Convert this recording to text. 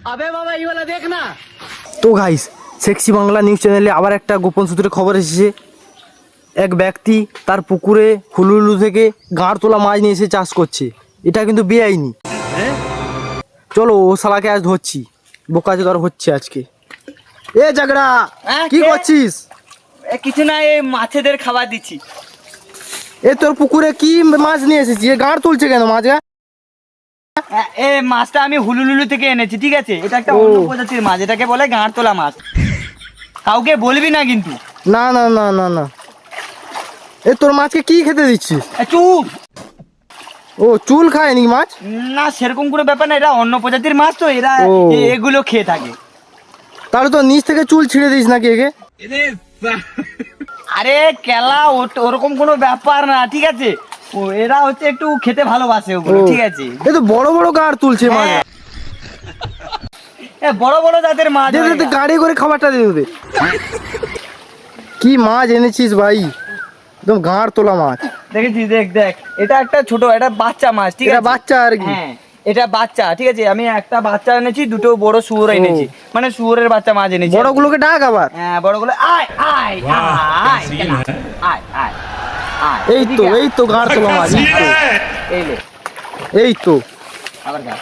अबे बाबा ये वाला देख ना। তো গাইস, সেক্সি বাংলা নিউজ চ্যানেলে আবার একটা গোপন সূত্রে খবর এসেছে। এক ব্যক্তি তার পুকুরে হুলুলু থেকে গাঁড় তোলা মাছ নিয়ে এসে চাষ করছে। এটা কিন্তু বেআইনি। চলো ও শালাকে আজ ধরছি, বোকাচোদা হচ্ছে আজকে। এ জাগড়া, কি করছিস? কিছু না, এই মাছেদের খাবার দিচ্ছি। এ তোর পুকুরে কি মাছ নিয়ে এসেছিস? এ গাঁড় তুলছে কেন মাছ? এই মাছটা আমি হুলুলুলু থেকে এনেছি, ঠিক আছে? এটা একটা অন্য প্রজাতির মাছ, এটাকে বলে গাঁড় তোলা মাছ। কাউকে বলবি না কিন্তু। না না না না না। এ তোর মাছকে কি খেতে দিচ্ছিস? চুপ। ও চুল খায় নাকি মাছ? না, সেরকম কোনো ব্যাপার না, এটা অন্য প্রজাতির মাছ তো, এরা এগুলো খেয়ে থাকে। তাহলে তো নিচ থেকে চুল ছিঁড়ে দিস নাকি একে? আরে কেলা, ওরকম কোনো ব্যাপার না, ঠিক আছে? এরা হচ্ছে একটু খেতে ভালোবাসে ওগুলো, ঠিক আছে? এ তো বড় বড় গাঁড় তুলছে মাছ। বড় বড় জাতের মাছ। গাড়ি করে খাবারটা দিয়ে দে। কি মাছ এনেছিস ভাই? একদম গাঁড় তোলা মাছ। দেখেছিস? দেখ দেখ, এটা একটা ছোট, এটা বাচ্চা মাছ, ঠিক আছে? বাচ্চা আর কি? হ্যাঁ, এটা বাচ্চা, ঠিক আছে? আমি একটা বাচ্চা এনেছি, দুটো বড় শুয়োর এনেছি, মানে শুয়োরের বাচ্চা মাছ এনেছি। বড়গুলোকে ডাক আবার। হ্যাঁ, বড়গুলো আয় আয় আয় আয় আয়। এই তো গাঁড় তোলা মাছ। এই লে, এই তো আবার গা।